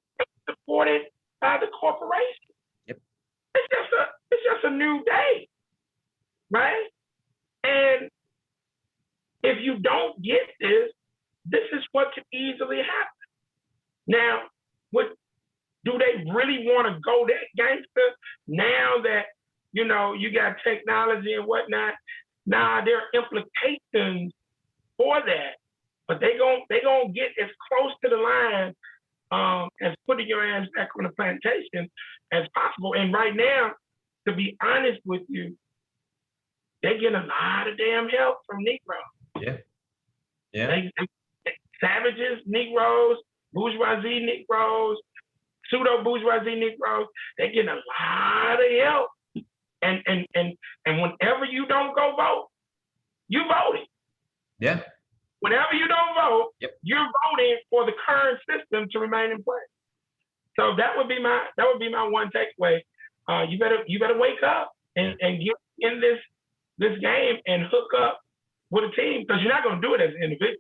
Supported by the corporation. Yep. It's just a new day, right? And if you don't get this is what could easily happen. Now, do they really want to go that gangster now that you got technology and whatnot? Nah, there are implications for that, but they gonna get as close to the line as putting your ass back on the plantation as possible. And right now, to be honest with you, they get a lot of damn help from Negroes. Yeah. Yeah. Savages, Negroes, bourgeoisie Negroes, pseudo bourgeoisie Negroes, they get a lot of help. And whenever you don't go vote, you voted. Yeah. Whenever you don't vote, yep. You're voting for the current system to remain in place. So that would be my one takeaway. You better wake up and get in this game and hook up with a team, because you're not going to do it as an individual.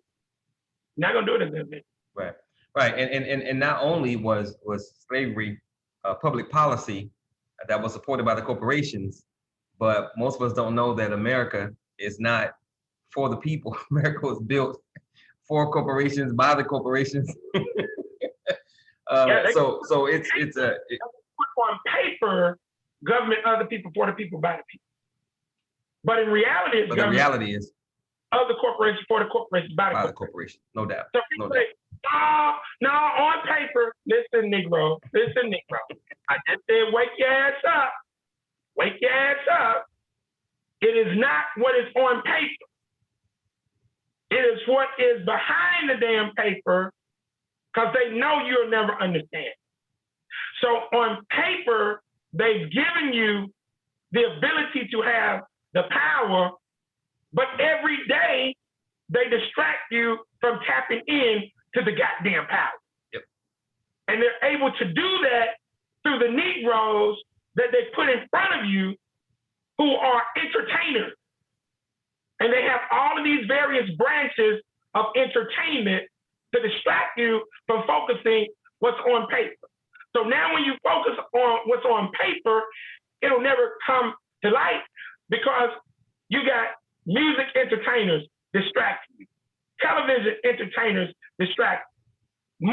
You're not going to do it as an individual. Right. Right. And not only was slavery public policy that was supported by the corporations, but most of us don't know that America is not for the people. America was built for corporations, by the corporations. So it's on paper, government of the people, for the people, by the people. But in reality, it's the reality is of the corporation, for the corporation, by the corporation. No doubt. So no doubt. No, on paper, listen, Negro. I just said, wake your ass up. Wake your ass up. It is not what is on paper. It is what is behind the damn paper, because they know you'll never understand. So on paper, they've given you the ability to have the power, but every day they distract you from tapping in to the goddamn power. Yep. And they're able to do that through the Negroes that they put in front of you, who are entertainers. And they have all of these various branches of entertainment to distract you from focusing what's on paper. So now when you focus on what's on paper, it'll never come to light, because you got music entertainers distracting you, television entertainers distracting you,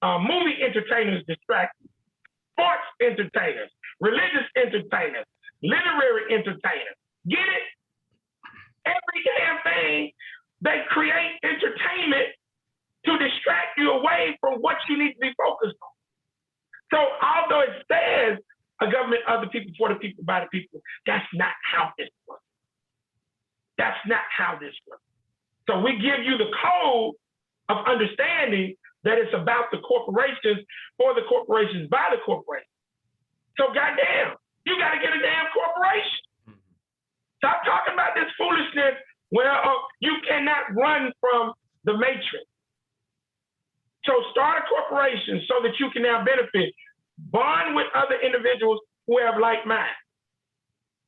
movie entertainers distract you, sports entertainers, religious entertainers, literary entertainers. Get it? Every damn thing, they create entertainment to distract you away from what you need to be focused on. So although it says a government of the people, for the people, by the people, that's not how this works. That's not how this works. So we give you the code of understanding that it's about the corporations, for the corporations, by the corporations. So goddamn, you got to get a damn corporation. Stop talking about this foolishness where you cannot run from the matrix. So start a corporation so that you can now benefit. Bond with other individuals who have like mind.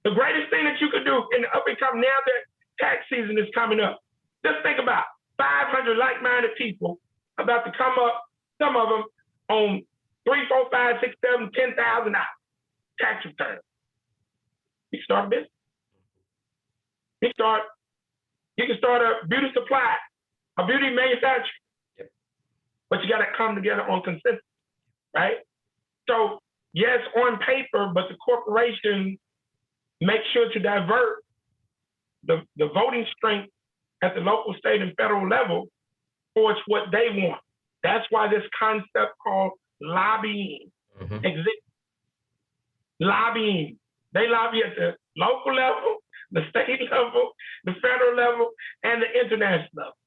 The greatest thing that you could do in the up and coming, now that tax season is coming up, just think about 500 like-minded people about to come up, some of them on 3, 4, 5, 6, 7, $10,000 tax return. You start a business. You can start a beauty supply, a beauty manufacturer. Yep. But you got to come together on consensus, right? So yes, on paper, but the corporation makes sure to divert the voting strength at the local, state, and federal level towards what they want. That's why this concept called lobbying exists. Lobbying. They lobby at the local level, the state level, the federal level, and the international level.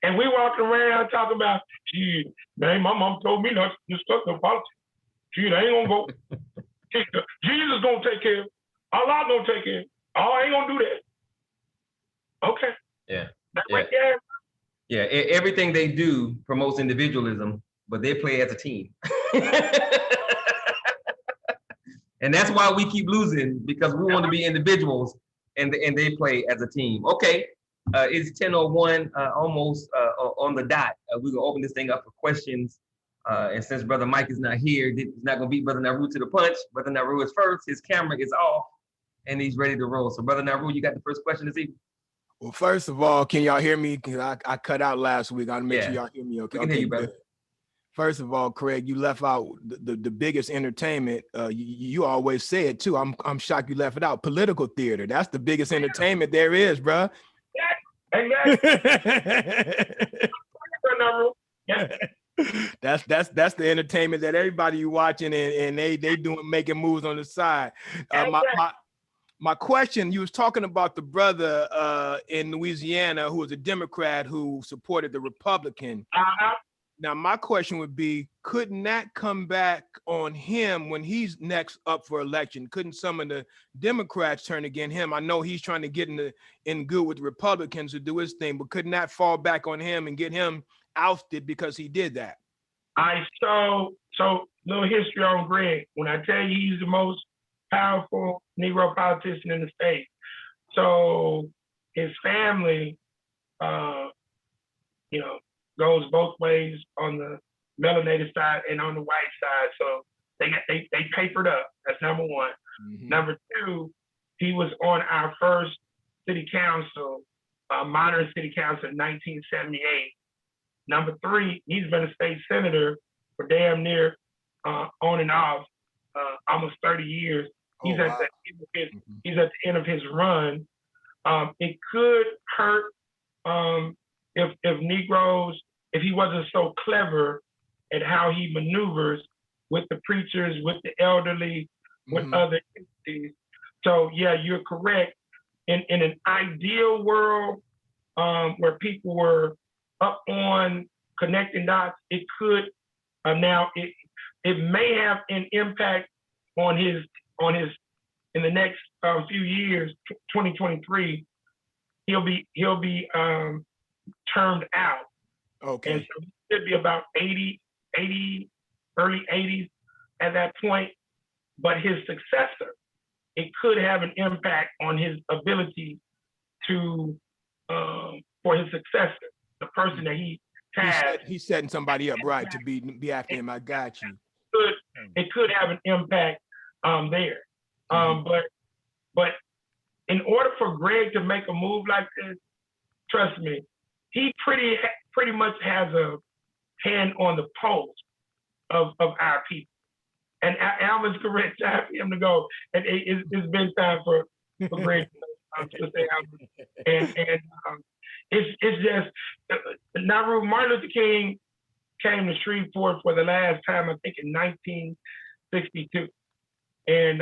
And we walking around talking about, gee, man, my mom told me not to discuss no politics. Gee, I ain't gonna vote. Jesus gonna take care of it. Allah gonna take care of it. Oh, I ain't gonna do that. Okay. Yeah. That's right there. Yeah, everything they do promotes individualism, but they play as a team. And that's why we keep losing, because we want to be individuals and they play as a team. Okay, it's 10:01, almost on the dot. We're gonna open this thing up for questions. And since Brother Mike is not here, he's not gonna beat Brother Naru to the punch. Brother Naru is first, his camera is off, and he's ready to roll. So Brother Naru, you got the first question this evening? Well, first of all, can y'all hear me? Because I cut out last week. I want to make sure y'all hear me. Okay, we can hear you, brother. First of all, Craig, you left out the biggest entertainment. You always say it too. I'm shocked you left it out. Political theater. That's the biggest entertainment there is, bro. That's the entertainment that everybody you watching and they making moves on the side. My question, you was talking about the brother in Louisiana who was a Democrat who supported the Republican. Now, my question would be, couldn't that come back on him when he's next up for election? Couldn't some of the Democrats turn against him? I know he's trying to get in good with the Republicans to do his thing, but couldn't that fall back on him and get him ousted because he did that? So little history on Greg. When I tell you he's the most powerful Negro politician in the state. So his family, goes both ways on the melanated side and on the white side. So they papered up. That's number one. Number two, he was on our first city council, modern city council in 1978. Number three, he's been a state senator for damn near on and off almost 30 years. He's at the end of his run. It could hurt if Negroes, if he wasn't so clever at how he maneuvers with the preachers, with the elderly, with other entities. So yeah, you're correct. In an ideal world where people were up on connecting dots, it could it may have an impact on his in the next few years. 2023, he'll be termed out. Okay. And so he should be about 80, early 80s at that point. But his successor, it could have an impact on his ability to for his successor, the person that he has. He's setting somebody up, right, to be after him. I got you. It could have an impact there. But in order for Greg to make a move like this, trust me, he pretty much has hand on the pulse of our people. And Alvin's correct, time for him to go. And it's been time for Greg to say Alvin. And it's just, Nauru, Martin Luther King came to Shreveport for the last time, I think in 1962. And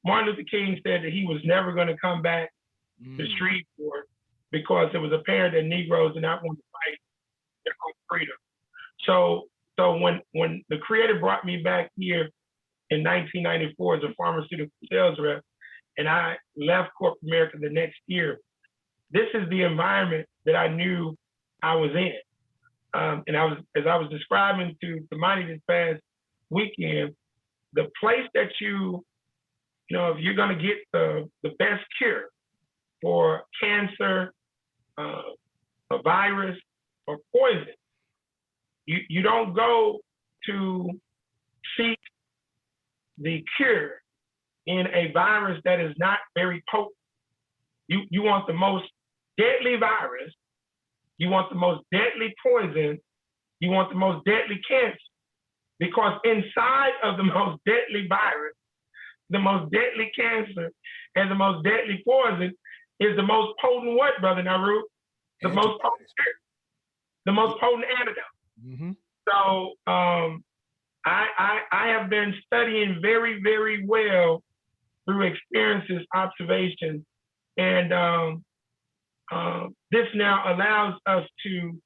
Martin Luther King said that he was never going to come back to Shreveport because it was apparent that Negroes did not want to fight their own freedom. So when the Creator brought me back here in 1994 as a pharmaceutical sales rep, and I left corporate America the next year, this is the environment that I knew I was in. And as I was describing to Monty this past weekend, the place that if you're going to get the best cure for cancer, a virus, or poison, you don't go to seek the cure in a virus that is not very potent. You want the most deadly virus, you want the most deadly poison, you want the most deadly cancer, because inside of the most deadly virus, the most deadly cancer, and the most deadly poison is the most potent what, Brother Nauru? The most potent cure, the most potent antidote. So I have been studying very, very well through experiences, observations, and this now allows us to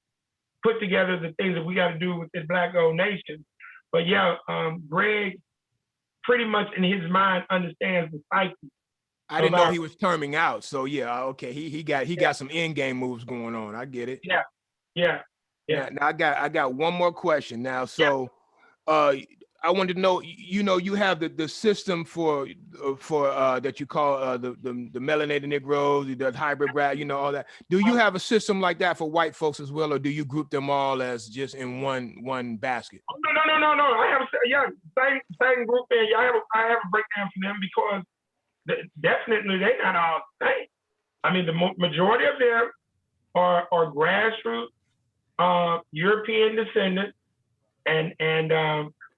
put together the things that we got to do with this Black Gold Nation. But yeah, Greg pretty much in his mind understands the psyche. I didn't know he was terming out. So yeah, okay, he got some end game moves going on. I get it. Yeah. Now I got one more question now. So I wanted to know, you have the system for that you call the melanated Negroes, the hybrid grad, all that. Do you have a system like that for white folks as well, or do you group them all as just in one basket? No. I have same group, and I have a breakdown for them because definitely they're not all the same. I mean, the majority of them are grassroots European descendants, and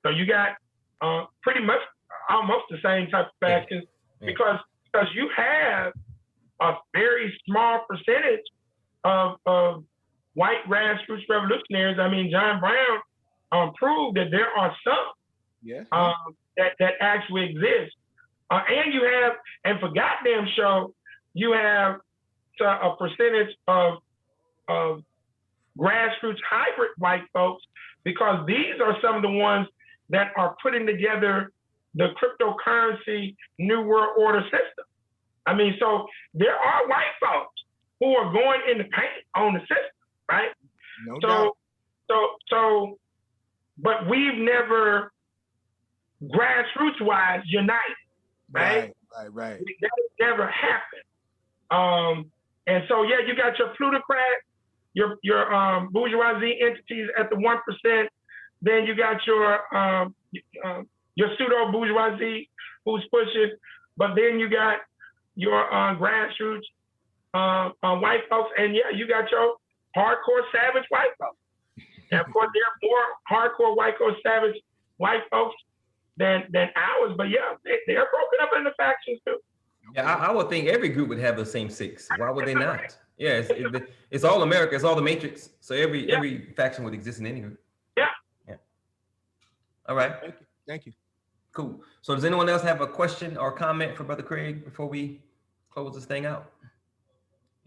so you got pretty much almost the same type of factions because you have a very small percentage of white grassroots revolutionaries. I mean, John Brown proved that there are some that actually exist. And you have, and for goddamn show, you have a percentage of grassroots hybrid white folks, because these are some of the ones that are putting together the cryptocurrency New World Order system. I mean, so there are white folks who are going in the paint on the system, right? No doubt. So, but we've never grassroots-wise united, right? Right. That has never happened. And so, yeah, you got your plutocrat, your bourgeoisie entities at the 1%. Then you got your pseudo bourgeoisie who's pushing, but then you got your grassroots white folks, and yeah, you got your hardcore savage white folks. And of course, there are more hardcore savage white folks than ours, but yeah, they're broken up into factions too. Yeah, I would think every group would have the same six. Why would they not? Yeah, it's all America. It's all the Matrix. So every faction would exist in any group. Yeah. All right. Thank you. Cool. So does anyone else have a question or comment for Brother Craig before we close this thing out?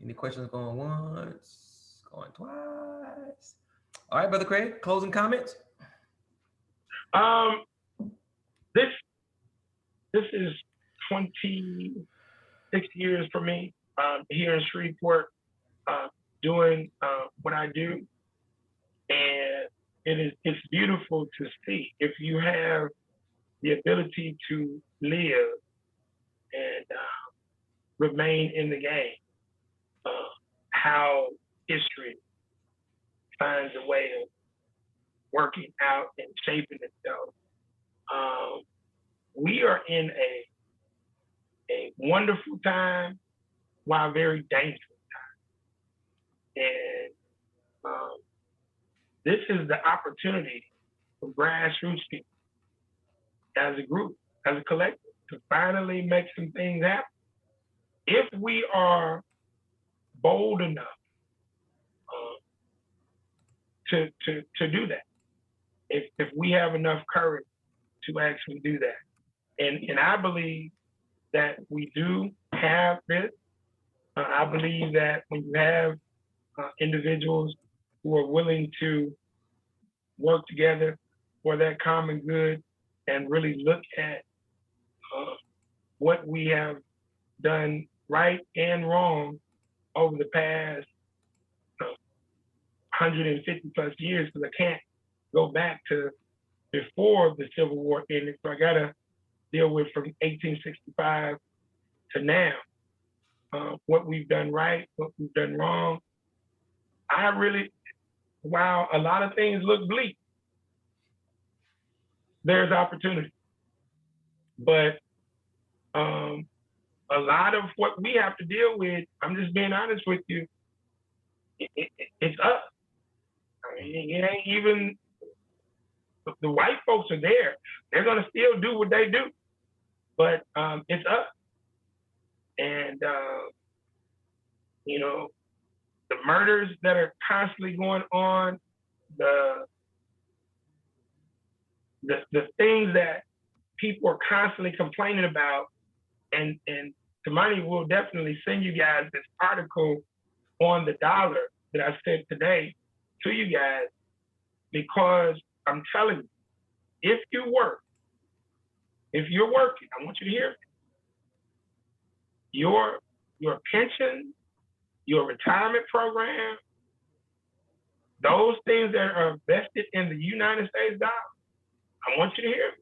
Any questions going once, going twice? All right, Brother Craig, closing comments? This is 26 years for me here in Shreveport, doing what I do, and it's beautiful to see if you have the ability to live and remain in the game. How history finds a way of working out and shaping itself. We are in a wonderful time while very dangerous time. And this is the opportunity for grassroots people as a group, as a collective, to finally make some things happen. If we are bold enough to do that, if we have enough courage to actually do that, and I believe that we do have this. I believe that when you have individuals who are willing to work together for that common good and really look at what we have done right and wrong over the past 150 plus years, because I can't go back to before the Civil War ended, so I gotta deal with from 1865 to now. What we've done right, what we've done wrong. While a lot of things look bleak, there's opportunity. But a lot of what we have to deal with, I'm just being honest with you, it's us. I mean, it ain't even, the white folks are there. They're gonna still do what they do, but it's us. And, you know, the murders that are constantly going on, the things that people are constantly complaining about, and Tamani will definitely send you guys this article on the dollar that I sent today to you guys, because I'm telling you, if you're working, I want you to hear it. Your pension, your retirement program, those things that are vested in the United States dollar, I want you to hear it.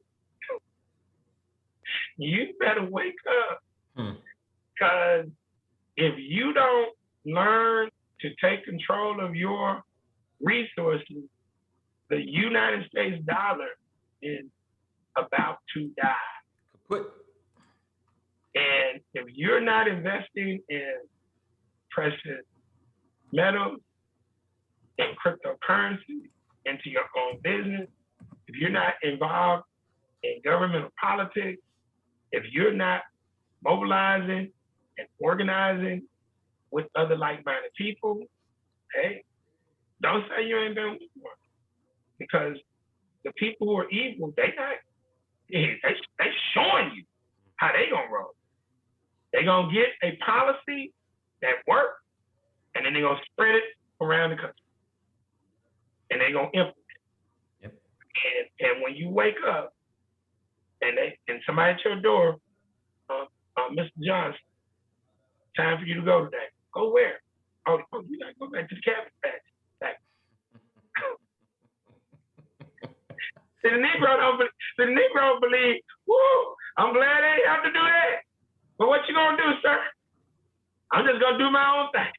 You better wake up, because if you don't learn to take control of your resources, the United States dollar is about to die. And if you're not investing in precious metals and cryptocurrency into your own business, if you're not involved in governmental politics, if you're not mobilizing and organizing with other like-minded people, hey, don't say you ain't doing work. Because the people who are evil, they showing you how they gonna roll. They gonna get a policy that works, and then they gonna spread it around the country, and they gonna implement it. Yep. And when you wake up, and somebody at your door, Mr. Johnson, time for you to go today. Go where? Oh, you gotta go back to the cabbage patch. The Negro believe, woo, I'm glad they have to do that. But what you gonna do, sir? I'm just gonna do my own thing.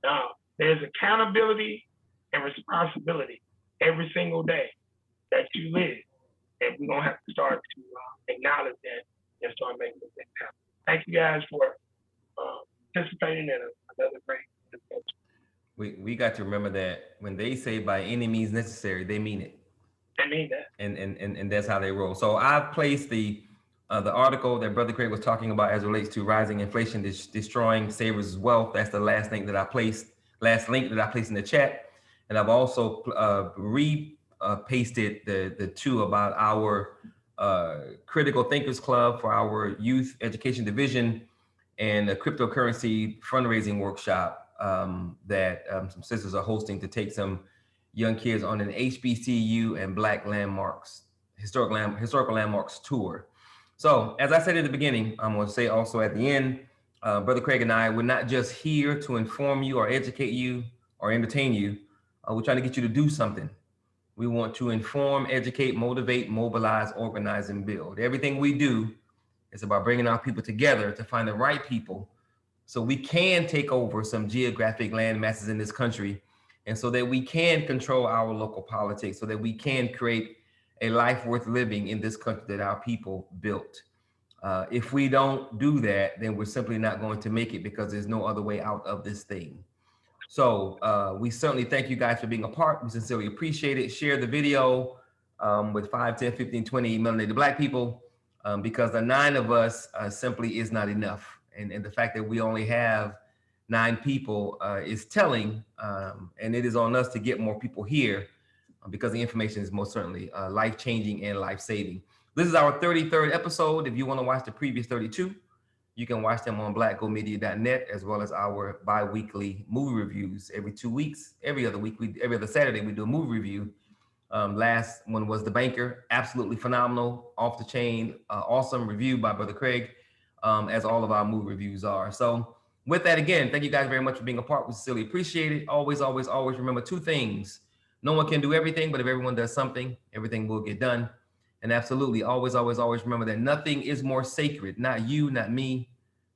No, there's accountability and responsibility every single day that you live. And we're gonna have to start to acknowledge that and start making things happen. Thank you guys for participating in another great discussion. We got to remember that when they say by any means necessary, they mean it. I mean that. And that's how they roll. So I've placed the article that Brother Craig was talking about as it relates to rising inflation, destroying savers' wealth. That's the last link that I placed in the chat. And I've also pasted the two about our Critical Thinkers Club for our youth education division, and a cryptocurrency fundraising workshop that some sisters are hosting to take some young kids on an HBCU and Black landmarks, historical landmarks tour. So as I said at the beginning, I'm going to say also at the end, Brother Craig and I, we're not just here to inform you or educate you or entertain you. We're trying to get you to do something. We want to inform, educate, motivate, mobilize, organize, and build. Everything we do is about bringing our people together to find the right people so we can take over some geographic land masses in this country, and so that we can control our local politics, so that we can create a life worth living in this country that our people built. If we don't do that, then we're simply not going to make it, because there's no other way out of this thing. So we certainly thank you guys for being a part. We sincerely appreciate it. Share the video with 5, 10, 15, 20 melanated Black people because the 9 of us simply is not enough. And the fact that we only have 9 people is telling, and it is on us to get more people here because the information is most certainly life-changing and life-saving. This is our 33rd episode. If you want to watch the previous 32, you can watch them on blackgomedia.net, as well as our bi-weekly movie reviews every 2 weeks. Every other week, every other Saturday, we do a movie review. Last one was The Banker, absolutely phenomenal, off the chain, awesome review by Brother Craig, as all of our movie reviews are. So with that, again, thank you guys very much for being a part. We sincerely appreciate it. Always, always, always remember 2 things. No one can do everything, but if everyone does something, everything will get done. And absolutely, always, always, always remember that nothing is more sacred. Not you, not me,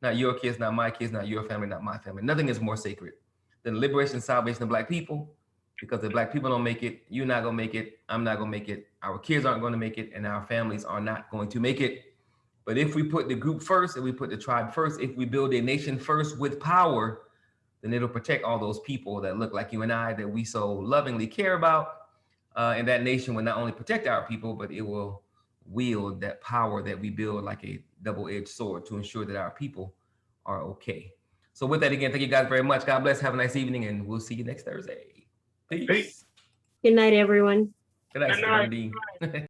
not your kids, not my kids, not your family, not my family. Nothing is more sacred than the liberation and salvation of Black people. Because if Black people don't make it, you're not gonna make it, I'm not gonna make it, our kids aren't gonna make it, and our families are not going to make it. But if we put the group first, if we put the tribe first, if we build a nation first with power, then it'll protect all those people that look like you and I, that we so lovingly care about. And that nation will not only protect our people, but it will wield that power that we build like a double-edged sword to ensure that our people are okay. So with that, again, thank you guys very much. God bless. Have a nice evening, and we'll see you next Thursday. Peace. Peace. Good night, everyone. Good night, Good night. Steve.